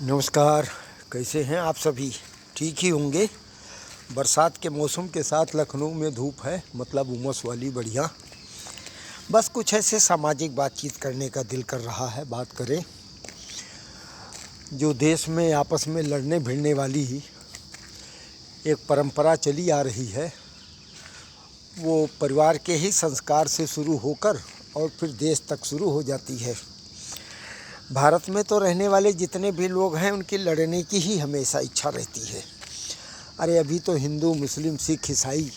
नमस्कार। कैसे हैं आप सभी? ठीक ही होंगे। बरसात के मौसम के साथ लखनऊ में धूप है, मतलब उमस वाली बढ़िया। बस कुछ ऐसे सामाजिक बातचीत करने का दिल कर रहा है। बात करें जो देश में आपस में लड़ने भिड़ने वाली ही एक परंपरा चली आ रही है, वो परिवार के ही संस्कार से शुरू होकर और फिर देश तक शुरू हो जाती है। भारत में तो रहने वाले जितने भी लोग हैं उनकी लड़ने की ही हमेशा इच्छा रहती है। अरे अभी तो हिंदू, मुस्लिम, सिख, ईसाई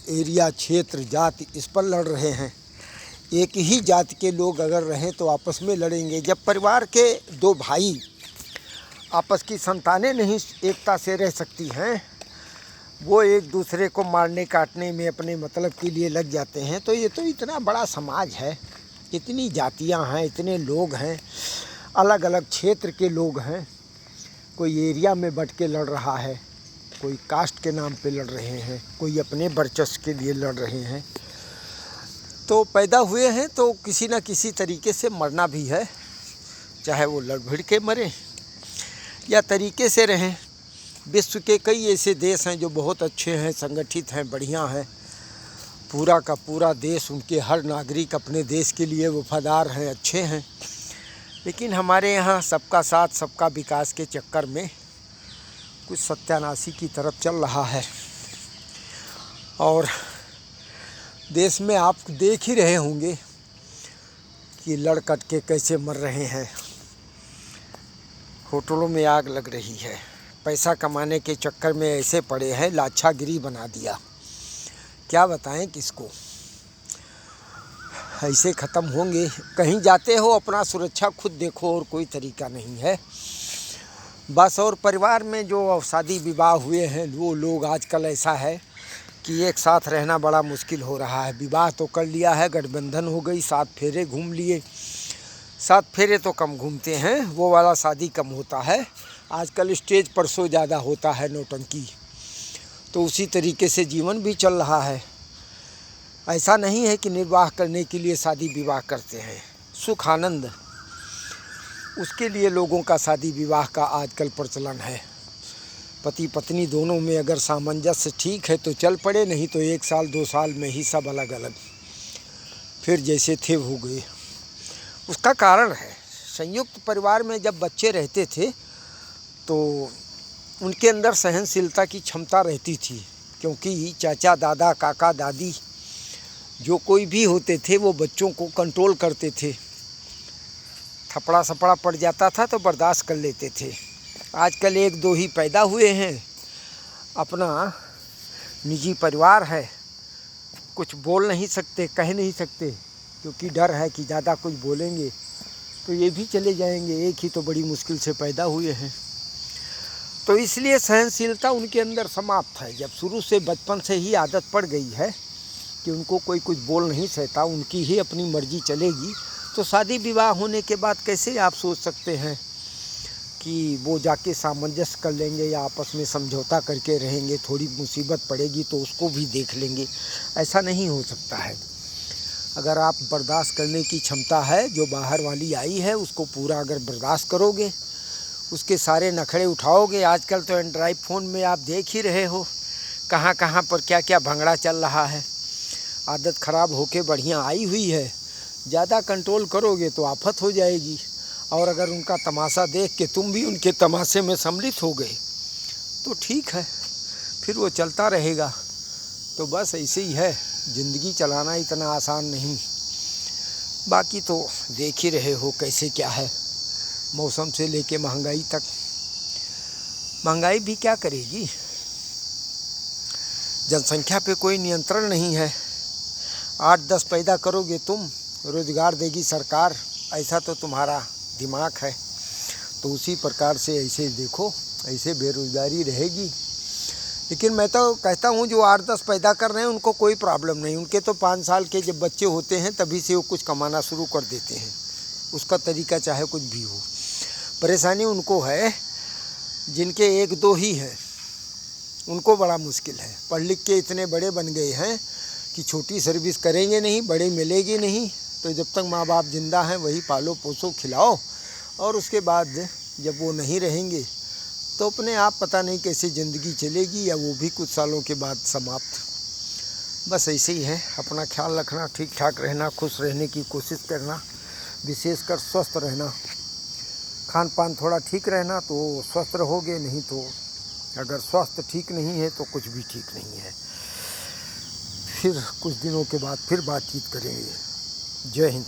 एरिया, क्षेत्र, जाति इस पर लड़ रहे हैं। एक ही जाति के लोग अगर रहें तो आपस में लड़ेंगे। जब परिवार के दो भाई आपस की संतानें नहीं एकता से रह सकती हैं, वो एक दूसरे को मारने काटने में अपने मतलब के लिए लग जाते हैं, तो ये तो इतना बड़ा समाज है, इतनी जातियां हैं, इतने लोग हैं, अलग अलग क्षेत्र के लोग हैं। कोई एरिया में बट के लड़ रहा है, कोई कास्ट के नाम पे लड़ रहे हैं, कोई अपने वर्चस्व के लिए लड़ रहे हैं। तो पैदा हुए हैं तो किसी न किसी तरीके से मरना भी है, चाहे वो लड़ भिड़ के मरें या तरीके से रहें। विश्व के कई ऐसे देश हैं जो बहुत अच्छे हैं, संगठित हैं, बढ़िया हैं। पूरा का पूरा देश, उनके हर नागरिक अपने देश के लिए वफादार हैं, अच्छे हैं। लेकिन हमारे यहाँ सबका साथ सबका विकास के चक्कर में कुछ सत्यानाशी की तरफ चल रहा है। और देश में आप देख ही रहे होंगे कि लड़ कट के कैसे मर रहे हैं। होटलों में आग लग रही है, पैसा कमाने के चक्कर में ऐसे पड़े हैं, लाछागिरी बना दिया। क्या बताएं किसको? ऐसे ख़त्म होंगे। कहीं जाते हो अपना सुरक्षा खुद देखो, और कोई तरीका नहीं है बस। और परिवार में जो शादी विवाह हुए हैं वो लोग आजकल ऐसा है कि एक साथ रहना बड़ा मुश्किल हो रहा है। विवाह तो कर लिया है, गठबंधन हो गई, 7 फेरे घूम लिए। 7 फेरे तो कम घूमते हैं, वो वाला शादी कम होता है। आजकल स्टेज पर शो ज़्यादा होता है, नौटंकी। तो उसी तरीके से जीवन भी चल रहा है। ऐसा नहीं है कि निर्वाह करने के लिए शादी विवाह करते हैं, सुख आनंद उसके लिए लोगों का शादी विवाह का आजकल प्रचलन है। पति पत्नी दोनों में अगर सामंजस्य ठीक है तो चल पड़े, नहीं तो 1 साल 2 साल में ही सब अलग अलग फिर जैसे थे हो गए। उसका कारण है, संयुक्त परिवार में जब बच्चे रहते थे तो उनके अंदर सहनशीलता की क्षमता रहती थी, क्योंकि चाचा, दादा, काका, दादी जो कोई भी होते थे वो बच्चों को कंट्रोल करते थे। थपड़ा सपड़ा पड़ जाता था तो बर्दाश्त कर लेते थे। आजकल 1-2 ही पैदा हुए हैं, अपना निजी परिवार है, कुछ बोल नहीं सकते, कह नहीं सकते, क्योंकि डर है कि ज़्यादा कुछ बोलेंगे तो ये भी चले जाएंगे। एक ही तो बड़ी मुश्किल से पैदा हुए हैं, तो इसलिए सहनशीलता उनके अंदर समाप्त है। जब शुरू से बचपन से ही आदत पड़ गई है कि उनको कोई कुछ बोल नहीं सकता, उनकी ही अपनी मर्जी चलेगी, तो शादी विवाह होने के बाद कैसे आप सोच सकते हैं कि वो जाके सामंजस्य कर लेंगे या आपस में समझौता करके रहेंगे, थोड़ी मुसीबत पड़ेगी तो उसको भी देख लेंगे। ऐसा नहीं हो सकता है। अगर आप बर्दाश्त करने की क्षमता है, जो बाहर वाली आई है उसको पूरा अगर बर्दाश्त करोगे, उसके सारे नखरे उठाओगे। आजकल तो एंड्रॉइड फ़ोन में आप देख ही रहे हो कहाँ कहाँ पर क्या क्या भंगड़ा चल रहा है। आदत ख़राब होके बढ़िया आई हुई है, ज़्यादा कंट्रोल करोगे तो आफत हो जाएगी। और अगर उनका तमाशा देख के तुम भी उनके तमाशे में सम्मिलित हो गए तो ठीक है, फिर वो चलता रहेगा। तो बस ऐसे ही है, ज़िंदगी चलाना इतना आसान नहीं। बाकी तो देख ही रहे हो कैसे क्या है, मौसम से लेके महंगाई तक। महंगाई भी क्या करेगी, जनसंख्या पे कोई नियंत्रण नहीं है। 8-10 पैदा करोगे तुम, रोज़गार देगी सरकार, ऐसा तो तुम्हारा दिमाग है। तो उसी प्रकार से ऐसे देखो, ऐसे बेरोज़गारी रहेगी। लेकिन मैं तो कहता हूँ जो 8-10 पैदा कर रहे हैं उनको कोई प्रॉब्लम नहीं। उनके तो 5 साल के जब बच्चे होते हैं तभी से वो कुछ कमाना शुरू कर देते हैं, उसका तरीका चाहे कुछ भी हो। परेशानी उनको है जिनके 1-2 ही हैं, उनको बड़ा मुश्किल है। पढ़ लिख के इतने बड़े बन गए हैं कि छोटी सर्विस करेंगे नहीं, बड़े मिलेगी नहीं, तो जब तक माँ बाप जिंदा हैं वही पालो पोसो खिलाओ, और उसके बाद जब वो नहीं रहेंगे तो अपने आप पता नहीं कैसे ज़िंदगी चलेगी, या वो भी कुछ सालों के बाद समाप्त। बस ऐसे ही है, अपना ख्याल रखना, ठीक ठाक रहना, खुश रहने की कोशिश करना, विशेषकर स्वस्थ रहना, खान पान थोड़ा ठीक रहना तो स्वस्थ रहोगे, नहीं तो अगर स्वास्थ्य ठीक नहीं है तो कुछ भी ठीक नहीं है। फिर कुछ दिनों के बाद फिर बातचीत करेंगे। जय हिंद।